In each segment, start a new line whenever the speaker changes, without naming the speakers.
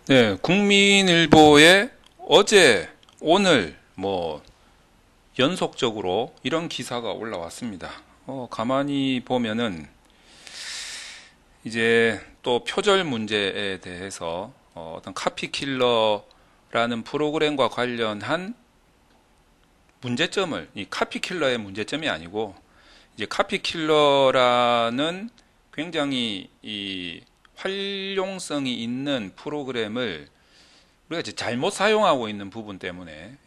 네, 국민일보에 어제, 오늘 연속적으로 이런 기사가 올라왔습니다. 가만히 보면은 이제 또 표절 문제에 대해서 어떤 카피킬러라는 프로그램과 관련한 문제점을, 이 카피킬러의 문제점이 아니고 이제 카피킬러라는 굉장히 이 활용성이 있는 프로그램을 우리가 이제 잘못 사용하고 있는 부분 때문에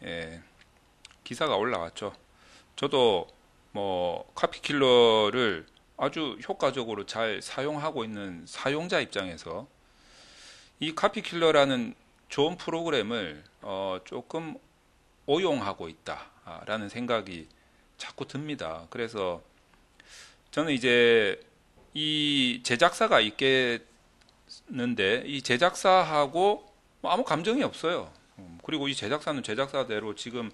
기사가 올라왔죠. 저도 카피킬러를 아주 효과적으로 잘 사용하고 있는 사용자 입장에서 이 카피킬러라는 좋은 프로그램을 조금 오용하고 있다라는 생각이 자꾸 듭니다. 그래서 저는 이제 이 제작사가 있겠는데 이 제작사하고 아무 감정이 없어요. 그리고 이 제작사는 제작사대로 지금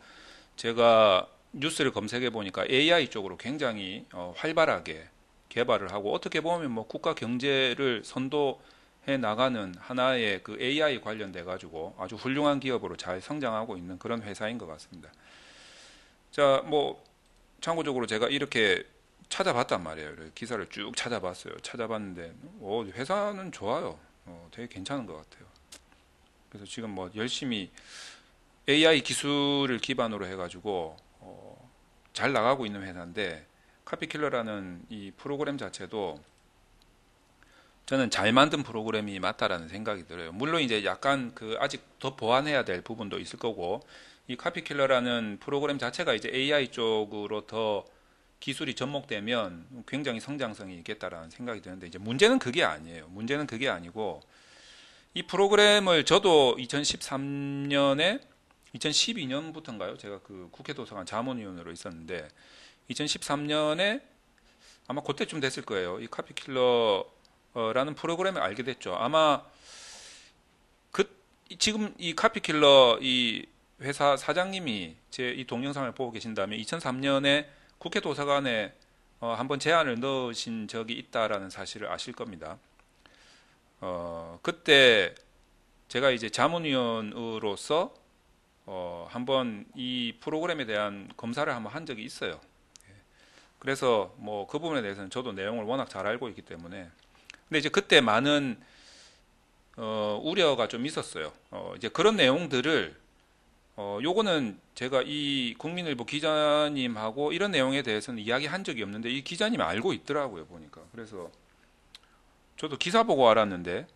제가 뉴스를 검색해 보니까 AI 쪽으로 굉장히 활발하게 개발을 하고 어떻게 보면 국가 경제를 선도해 나가는 하나의 그 AI 관련돼 가지고 아주 훌륭한 기업으로 잘 성장하고 있는 그런 회사인 것 같습니다. 자, 참고적으로 제가 이렇게 찾아봤단 말이에요. 기사를 쭉 찾아봤어요. 찾아봤는데 회사는 좋아요. 되게 괜찮은 것 같아요. 그래서 지금 열심히 AI 기술을 기반으로 해가지고 잘 나가고 있는 회사인데 카피킬러라는 이 프로그램 자체도 저는 잘 만든 프로그램이 맞다라는 생각이 들어요. 물론 이제 약간 그 아직 더 보완해야 될 부분도 있을 거고 이 카피킬러라는 프로그램 자체가 이제 AI 쪽으로 더 기술이 접목되면 굉장히 성장성이 있겠다라는 생각이 드는데 이제 문제는 그게 아니에요. 문제는 그게 아니고 이 프로그램을 저도 2013년에 2012년부터인가요? 제가 그 국회 도서관 자문위원으로 있었는데 2013년에 아마 그때쯤 됐을 거예요. 이 카피킬러라는 프로그램을 알게 됐죠. 아마 그 지금 이 카피킬러 이 회사 사장님이 제 이 동영상을 보고 계신다면 2003년에 국회 도서관에 한번 제안을 넣으신 적이 있다라는 사실을 아실 겁니다. 그때 제가 이제 자문위원으로서 한번 이 프로그램에 대한 검사를 한번 한 적이 있어요. 그래서 그 부분에 대해서는 저도 내용을 워낙 잘 알고 있기 때문에 근데 이제 그때 많은 우려가 좀 있었어요. 이제 그런 내용들을 요거는 제가 이 국민일보 기자님하고 이런 내용에 대해서는 이야기한 적이 없는데 이 기자님이 알고 있더라고요 보니까. 그래서 저도 기사 보고 알았는데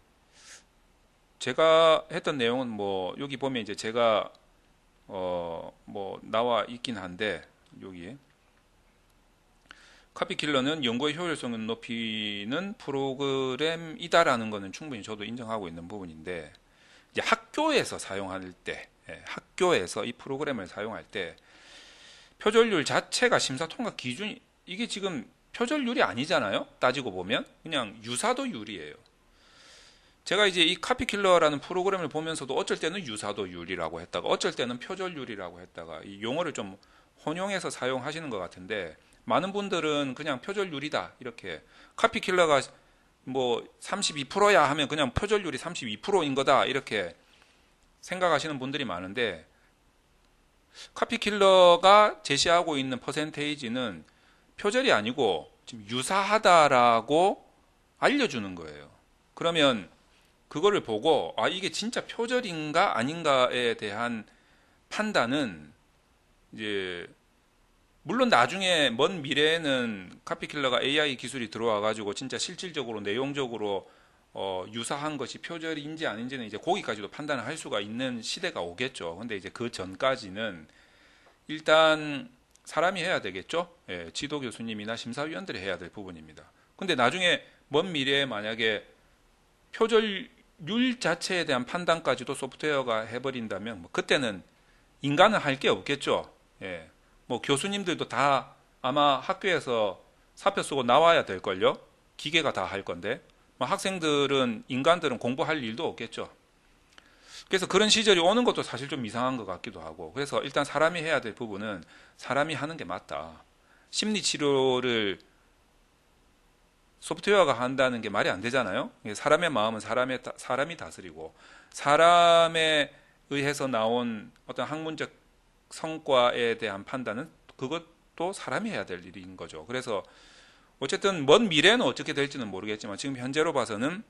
제가 했던 내용은 여기 보면 이제 제가 나와 있긴 한데 여기에 카피킬러는 연구의 효율성을 높이는 프로그램이다라는 거는 충분히 저도 인정하고 있는 부분인데 이제 학교에서 사용할 때 학교에서 이 프로그램을 사용할 때 표절률 자체가 심사 통과 기준이 이게 지금 표절률이 아니잖아요. 따지고 보면 그냥 유사도율이에요. 제가 이제 이 카피킬러라는 프로그램을 보면서도 어쩔 때는 유사도율이라고 했다가 어쩔 때는 표절률이라고 했다가 이 용어를 좀 혼용해서 사용하시는 것 같은데 많은 분들은 그냥 표절률이다 이렇게 카피킬러가 32%야 하면 그냥 표절률이 32%인 거다 이렇게 생각하시는 분들이 많은데 카피킬러가 제시하고 있는 퍼센테이지는 표절이 아니고 지금 유사하다라고 알려주는 거예요. 그러면 그거를 보고 이게 진짜 표절인가 아닌가에 대한 판단은 이제 물론 나중에 먼 미래에는 카피킬러가 AI 기술이 들어와 가지고 진짜 실질적으로 내용적으로 유사한 것이 표절인지 아닌지는 이제 거기까지도 판단을 할 수가 있는 시대가 오겠죠. 근데 이제 그 전까지는 일단 사람이 해야 되겠죠. 예, 지도 교수님이나 심사위원들이 해야 될 부분입니다. 근데 나중에 먼 미래에 만약에 표절률 자체에 대한 판단까지도 소프트웨어가 해버린다면 그때는 인간은 할 게 없겠죠. 예, 교수님들도 다 아마 학교에서 사표 쓰고 나와야 될걸요. 기계가 다 할 건데 학생들은 인간들은 공부할 일도 없겠죠. 그래서 그런 시절이 오는 것도 사실 좀 이상한 것 같기도 하고 그래서 일단 사람이 해야 될 부분은 사람이 하는 게 맞다. 심리 치료를 소프트웨어가 한다는 게 말이 안 되잖아요. 사람의 마음은 사람이 다스리고 사람에 의해서 나온 어떤 학문적 성과에 대한 판단은 그것도 사람이 해야 될 일인 거죠. 그래서 어쨌든 먼 미래는 어떻게 될지는 모르겠지만 지금 현재로 봐서는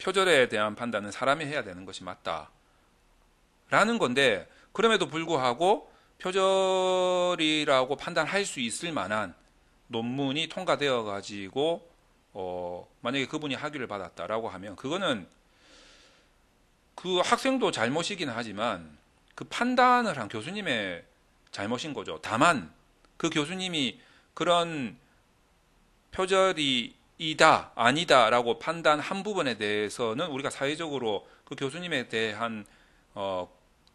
표절에 대한 판단은 사람이 해야 되는 것이 맞다라는 건데, 그럼에도 불구하고 표절이라고 판단할 수 있을 만한 논문이 통과되어 가지고 만약에 그분이 학위를 받았다라고 하면 그거는 그 학생도 잘못이긴 하지만 그 판단을 한 교수님의 잘못인 거죠. 다만 그 교수님이 그런 표절이 이다 아니다라고 판단한 부분에 대해서는 우리가 사회적으로 그 교수님에 대한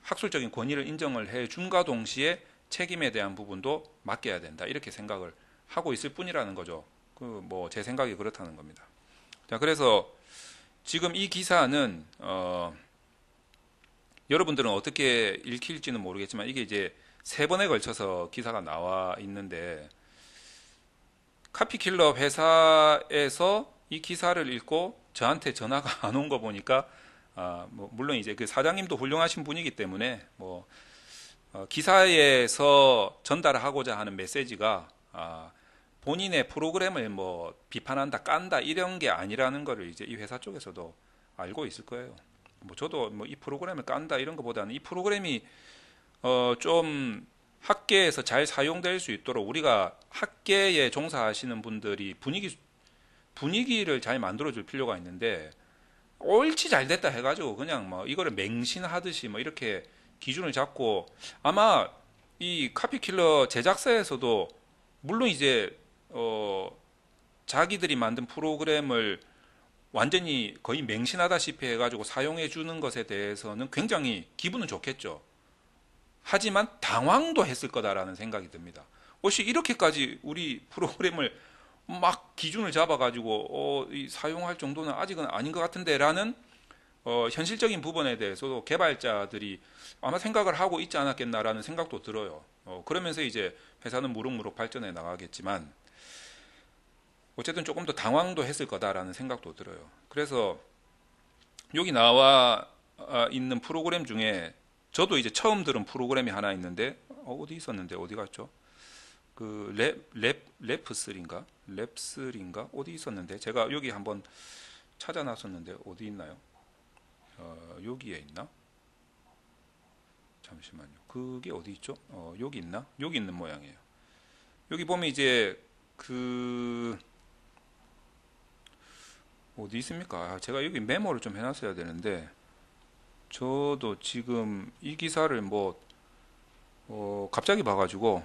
학술적인 권위를 인정을 해줌과 동시에 책임에 대한 부분도 맡겨야 된다, 이렇게 생각을 하고 있을 뿐이라는 거죠. 그 뭐 제 생각이 그렇다는 겁니다. 자, 그래서 지금 이 기사는 여러분들은 어떻게 읽힐지는 모르겠지만 이게 이제 3번에 걸쳐서 기사가 나와 있는데, 카피킬러 회사에서 이 기사를 읽고 저한테 전화가 안 온 거 보니까 뭐 물론 이제 그 사장님도 훌륭하신 분이기 때문에 뭐 기사에서 전달하고자 하는 메시지가 본인의 프로그램을 뭐 비판한다, 깐다 이런 게 아니라는 거를 이제 이 회사 쪽에서도 알고 있을 거예요. 뭐 저도 뭐 이 프로그램을 깐다 이런 것보다는 이 프로그램이 좀 학계에서 잘 사용될 수 있도록 우리가 학계에 종사하시는 분들이 분위기를 잘 만들어줄 필요가 있는데, 옳지 잘 됐다 해가지고 그냥 뭐 이거를 맹신하듯이 뭐 이렇게 기준을 잡고, 아마 이 카피킬러 제작사에서도 물론 이제 자기들이 만든 프로그램을 완전히 거의 맹신하다시피 해가지고 사용해 주는 것에 대해서는 굉장히 기분은 좋겠죠. 하지만 당황도 했을 거다라는 생각이 듭니다. 혹시 이렇게까지 우리 프로그램을 막 기준을 잡아가지고 사용할 정도는 아직은 아닌 것 같은데라는 현실적인 부분에 대해서도 개발자들이 아마 생각을 하고 있지 않았겠나라는 생각도 들어요. 그러면서 이제 회사는 무럭무럭 발전해 나가겠지만 어쨌든 조금 더 당황도 했을 거다라는 생각도 들어요. 그래서 여기 나와 있는 프로그램 중에 저도 이제 처음 들은 프로그램이 하나 있는데 어디 있었는데 어디 갔죠? 그 랩3인가? 랩3인가? 어디 있었는데 제가 여기 한번 찾아놨었는데 어디 있나요? 여기에 있나? 잠시만요. 그게 어디 있죠? 여기 있나? 여기 있는 모양이에요. 여기 보면 이제 그 어디 있습니까? 제가 여기 메모를 좀 해놨어야 되는데 저도 지금 이 기사를 뭐 갑자기 봐가지고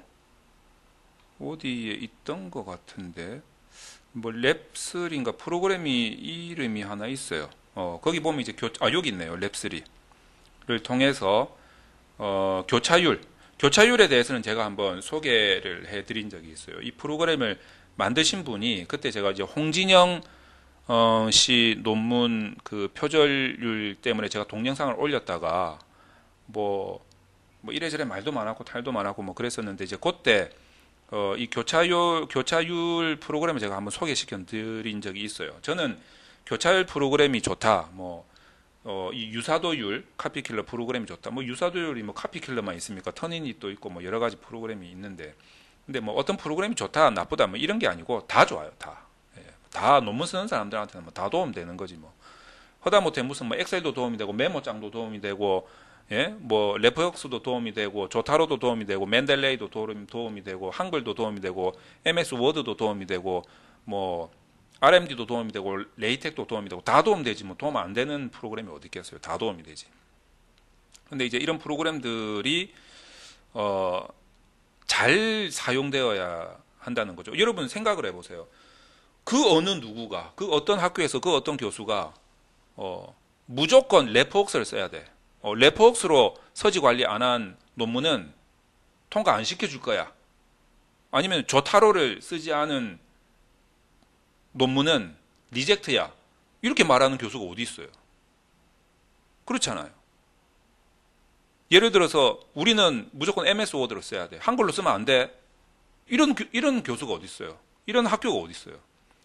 어디에 있던 것 같은데 뭐 랩3인가 프로그램이 이름이 하나 있어요. 거기 보면 이제 여기 있네요. 랩3를 통해서 교차율에 대해서는 제가 한번 소개를 해드린 적이 있어요. 이 프로그램을 만드신 분이 그때 제가 이제 홍진영 씨 논문 그 표절률 때문에 제가 동영상을 올렸다가 뭐 이래저래 말도 많았고 탈도 많았고 뭐 그랬었는데 이제 그때 이 교차율 프로그램을 제가 한번 소개시켜 드린 적이 있어요. 저는 교차율 프로그램이 좋다. 이 유사도율 카피킬러 프로그램이 좋다. 뭐 유사도율이 뭐 카피킬러만 있습니까? 터닝잇도 있고 뭐 여러 가지 프로그램이 있는데, 근데 뭐 어떤 프로그램이 좋다, 나쁘다 뭐 이런 게 아니고 다 좋아요. 다 논문 쓰는 사람들한테는 뭐 다 도움되는 거지 뭐. 허다못해 무슨 뭐 엑셀도 도움이 되고 메모장도 도움이 되고, 예, 뭐 레프역스도 도움이 되고 조타로도 도움이 되고 맨델레이도 도움이 되고 한글도 도움이 되고 MS 워드도 도움이 되고 뭐 RMD도 도움이 되고 레이텍도 도움이 되고 다 도움되지 뭐 도움 안 되는 프로그램이 어디 있겠어요. 다 도움이 되지. 근데 이제 이런 프로그램들이 잘 사용되어야 한다는 거죠. 여러분 생각을 해보세요. 그 어느 누구가, 그 어떤 학교에서 그 어떤 교수가 무조건 레퍼웍스를 써야 돼. 레퍼웍스로 서지 관리 안 한 논문은 통과 안 시켜줄 거야. 아니면 조타로를 쓰지 않은 논문은 리젝트야. 이렇게 말하는 교수가 어디 있어요? 그렇잖아요. 예를 들어서 우리는 무조건 MS 워드를 써야 돼. 한글로 쓰면 안 돼. 이런 교수가 어디 있어요? 이런 학교가 어디 있어요?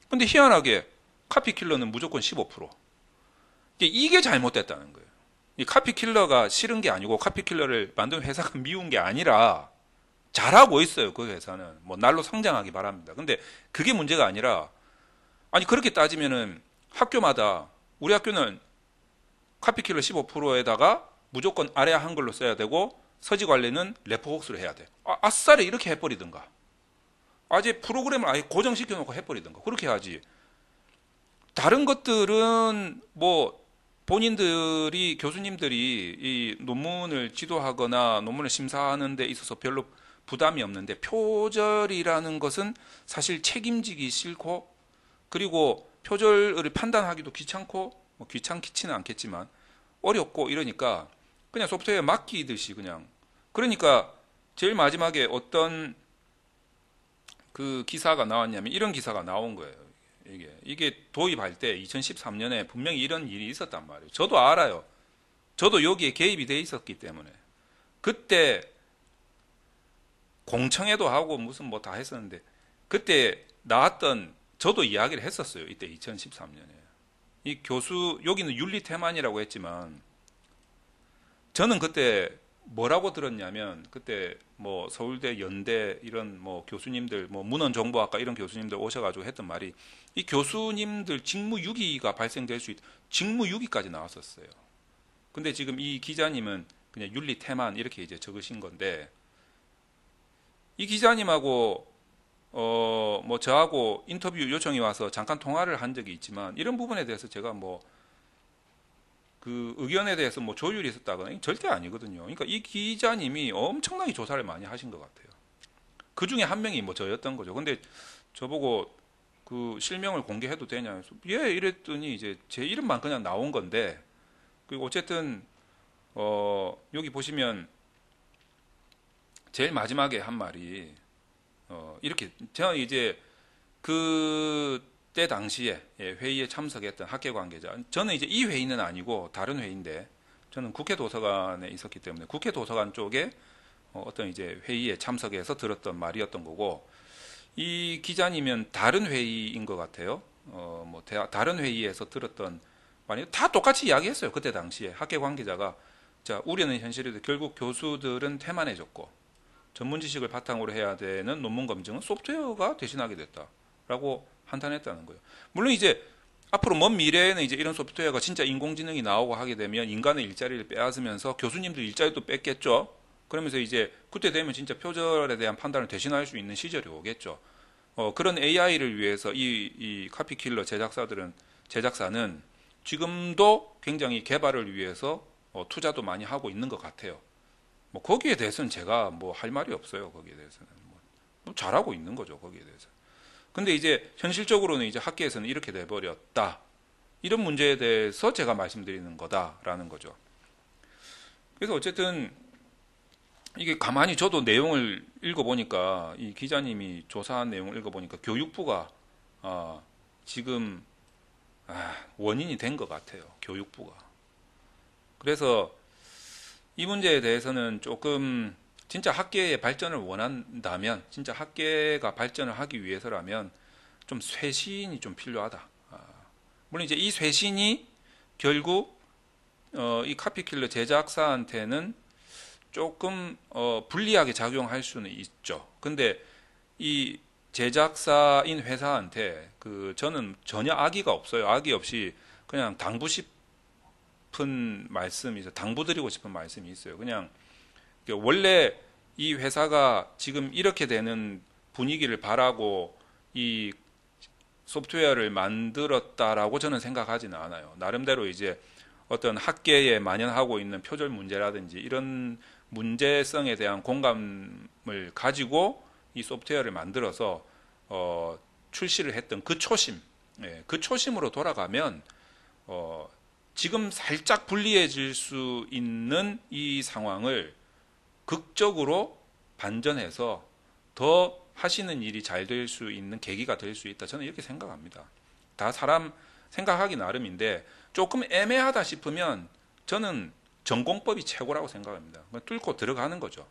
근데 희한하게 카피킬러는 무조건 15%. 이게 잘못됐다는 거예요. 이 카피킬러가 싫은 게 아니고 카피킬러를 만든 회사가 미운 게 아니라 잘하고 있어요. 그 회사는 뭐 날로 성장하기 바랍니다. 근데 그게 문제가 아니라, 아니 그렇게 따지면은 학교마다, 우리 학교는 카피킬러 15%에다가 무조건 아래아 한글로 써야 되고 서지 관리는 레포복스로 해야 돼. 아싸리 이렇게 해버리든가. 아예 프로그램을 아예 고정시켜 놓고 해버리든가. 그렇게 하지. 다른 것들은 뭐 본인들이, 교수님들이 이 논문을 지도하거나 논문을 심사하는 데 있어서 별로 부담이 없는데, 표절이라는 것은 사실 책임지기 싫고, 그리고 표절을 판단하기도 귀찮고, 뭐 귀찮지는 않겠지만 어렵고 이러니까 그냥 소프트웨어에 맡기듯이 그냥. 그러니까 제일 마지막에 어떤 그 기사가 나왔냐면 이런 기사가 나온 거예요. 이게 도입할 때 2013년에 분명히 이런 일이 있었단 말이에요. 저도 알아요. 저도 여기에 개입이 돼 있었기 때문에. 그때 공청회도 하고 무슨 뭐 다 했었는데, 그때 나왔던, 저도 이야기를 했었어요. 이때 2013년에. 이 교수, 여기는 윤리태만이라고 했지만, 저는 그때 뭐라고 들었냐면, 그때 뭐 서울대, 연대 이런 뭐 교수님들, 뭐 문헌정보학과 이런 교수님들 오셔가지고 했던 말이, 이 교수님들 직무유기가 발생될 수 있다. 직무유기까지 나왔었어요. 근데 지금 이 기자님은 그냥 윤리태만 이렇게 이제 적으신 건데, 이 기자님하고 뭐 저하고 인터뷰 요청이 와서 잠깐 통화를 한 적이 있지만, 이런 부분에 대해서 제가 뭐 그 의견에 대해서 뭐 조율이 있었다거나 절대 아니거든요. 그러니까 이 기자님이 엄청나게 조사를 많이 하신 것 같아요. 그 중에 한 명이 뭐 저였던 거죠. 근데 저보고 그 실명을 공개해도 되냐 해서 예 이랬더니 이제 제 이름만 그냥 나온 건데, 그리고 어쨌든 여기 보시면 제일 마지막에 한 말이 이렇게, 제가 이제 그때 당시에 회의에 참석했던 학계 관계자, 저는 이제 이 회의는 아니고 다른 회의인데, 저는 국회 도서관에 있었기 때문에 국회 도서관 쪽에 어떤 이제 회의에 참석해서 들었던 말이었던 거고, 이 기자님은 다른 회의인 것 같아요. 뭐 다른 회의에서 들었던 말이 다 똑같이 이야기했어요. 그때 당시에 학계 관계자가, 자, 우려는 현실이도 결국 교수들은 태만해졌고 전문 지식을 바탕으로 해야 되는 논문 검증은 소프트웨어가 대신하게 됐다라고 한탄했다는 거예요. 물론 이제 앞으로 먼 미래에는 이제 이런 소프트웨어가 진짜 인공지능이 나오고 하게 되면 인간의 일자리를 빼앗으면서 교수님들 일자리도 뺏겠죠. 그러면서 이제 그때 되면 진짜 표절에 대한 판단을 대신할 수 있는 시절이 오겠죠. 그런 AI를 위해서 이 카피킬러 제작사는 지금도 굉장히 개발을 위해서 투자도 많이 하고 있는 것 같아요. 뭐 거기에 대해서는 제가 뭐 할 말이 없어요. 거기에 대해서는 뭐 잘하고 있는 거죠. 거기에 대해서. 근데 이제 현실적으로는 이제 학계에서는 이렇게 돼버렸다. 이런 문제에 대해서 제가 말씀드리는 거다라는 거죠. 그래서 어쨌든 이게 가만히 저도 내용을 읽어보니까, 이 기자님이 조사한 내용을 읽어보니까 교육부가 지금 원인이 된 것 같아요. 교육부가. 그래서 이 문제에 대해서는 조금 진짜 학계의 발전을 원한다면, 진짜 학계가 발전을 하기 위해서라면 좀 쇄신이 좀 필요하다. 물론 이제 이 쇄신이 결국 이 카피킬러 제작사한테는 조금 불리하게 작용할 수는 있죠. 근데 이 제작사인 회사한테 저는 전혀 악의가 없어요. 악의 없이 그냥 당부드리고 싶은 말씀이 있어요. 그냥 원래 이 회사가 지금 이렇게 되는 분위기를 바라고 이 소프트웨어를 만들었다라고 저는 생각하지는 않아요. 나름대로 이제 어떤 학계에 만연하고 있는 표절 문제라든지 이런 문제성에 대한 공감을 가지고 이 소프트웨어를 만들어서 출시를 했던 그 초심, 그 초심으로 돌아가면 지금 살짝 불리해질 수 있는 이 상황을 극적으로 반전해서 더 하시는 일이 잘 될 수 있는 계기가 될 수 있다. 저는 이렇게 생각합니다. 다 사람 생각하기 나름인데 조금 애매하다 싶으면 저는 전공법이 최고라고 생각합니다. 뚫고 들어가는 거죠.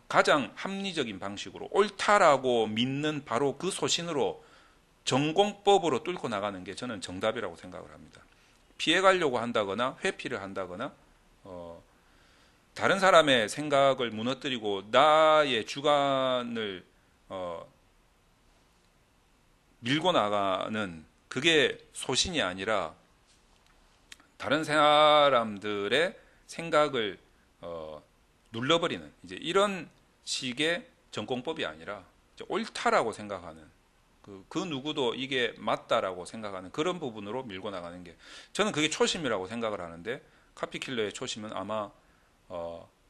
가장 합리적인 방식으로 옳다라고 믿는 바로 그 소신으로 전공법으로 뚫고 나가는 게 저는 정답이라고 생각을 합니다. 피해가려고 한다거나 회피를 한다거나 다른 사람의 생각을 무너뜨리고 나의 주관을 밀고 나가는 그게 소신이 아니라 다른 사람들의 생각을 눌러버리는 이제 이런 식의 전공법이 아니라 이제 옳다라고 생각하는 그 누구도 이게 맞다라고 생각하는 그런 부분으로 밀고 나가는 게 저는 그게 초심이라고 생각을 하는데 카피킬러의 초심은 아마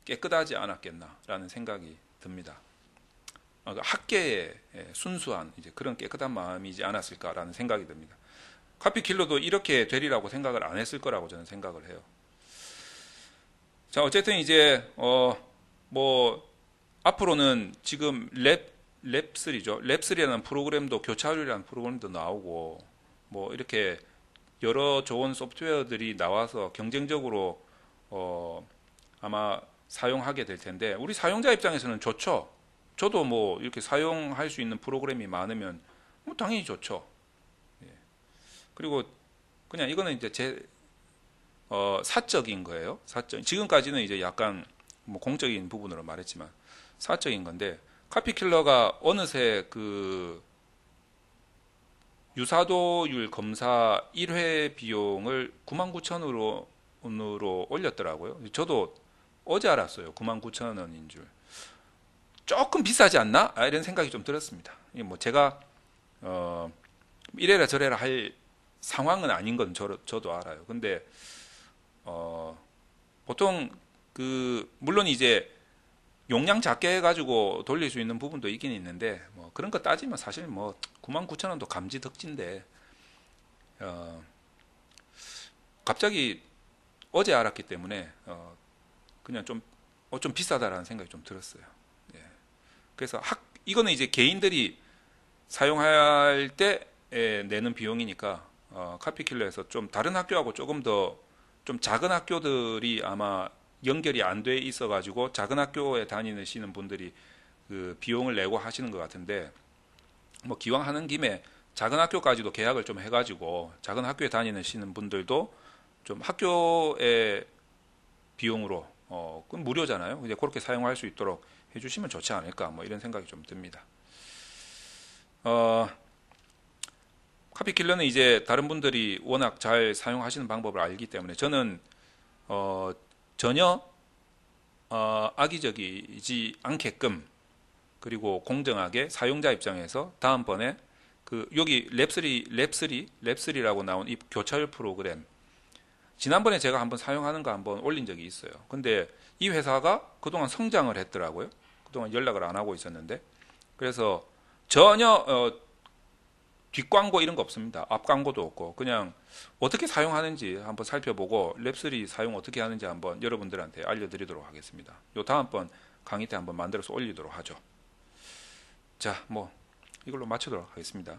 깨끗하지 않았겠나라는 생각이 듭니다. 학계의 순수한 이제 그런 깨끗한 마음이지 않았을까라는 생각이 듭니다. 카피킬러도 이렇게 되리라고 생각을 안 했을 거라고 저는 생각을 해요. 자, 어쨌든 이제 뭐 앞으로는 지금 랩3죠. 랩3라는 프로그램도 교차율이라는 프로그램도 나오고 뭐 이렇게 여러 좋은 소프트웨어들이 나와서 경쟁적으로 아마 사용하게 될 텐데 우리 사용자 입장에서는 좋죠. 저도 뭐 이렇게 사용할 수 있는 프로그램이 많으면 뭐 당연히 좋죠. 예. 그리고 그냥 이거는 이제 제 사적인 거예요. 사적. 지금까지는 이제 약간 뭐 공적인 부분으로 말했지만 사적인 건데 카피킬러가 어느새 그 유사도율 검사 1회 비용을 99,000원으로 올렸더라고요. 저도 어제 알았어요. 99,000원인 줄. 조금 비싸지 않나? 이런 생각이 좀 들었습니다. 뭐 제가 이래라 저래라 할 상황은 아닌 건 저도 알아요. 근데 보통 물론 이제 용량 작게 해가지고 돌릴 수 있는 부분도 있긴 있는데 뭐 그런 거 따지면 사실 뭐 99,000원도 감지덕진데 갑자기 어제 알았기 때문에 그냥 좀 비싸다라는 생각이 좀 들었어요. 예. 그래서 이거는 이제 개인들이 사용할 때 내는 비용이니까 카피킬러에서 좀 다른 학교하고 조금 더 좀 작은 학교들이 아마 연결이 안 돼 있어 가지고 작은 학교에 다니시는 분들이 그 비용을 내고 하시는 것 같은데 뭐 기왕 하는 김에 작은 학교까지도 계약을 좀 해가지고 작은 학교에 다니시는 분들도 좀 학교의 비용으로 그건 무료잖아요. 이제 그렇게 사용할 수 있도록 해주시면 좋지 않을까 뭐 이런 생각이 좀 듭니다. 카피킬러는 이제 다른 분들이 워낙 잘 사용하시는 방법을 알기 때문에 저는 전혀 악의적이지 않게끔 그리고 공정하게 사용자 입장에서 다음번에 여기 랩3라고 나온 이 교차율 프로그램 지난번에 제가 한번 사용하는 거 한번 올린 적이 있어요. 근데 이 회사가 그동안 성장을 했더라고요. 그동안 연락을 안 하고 있었는데 그래서 전혀 뒷광고 이런 거 없습니다. 앞광고도 없고 그냥 어떻게 사용하는지 한번 살펴보고 랩3 사용 어떻게 하는지 한번 여러분들한테 알려드리도록 하겠습니다. 요 다음번 강의 때 한번 만들어서 올리도록 하죠. 자, 뭐 이걸로 마치도록 하겠습니다.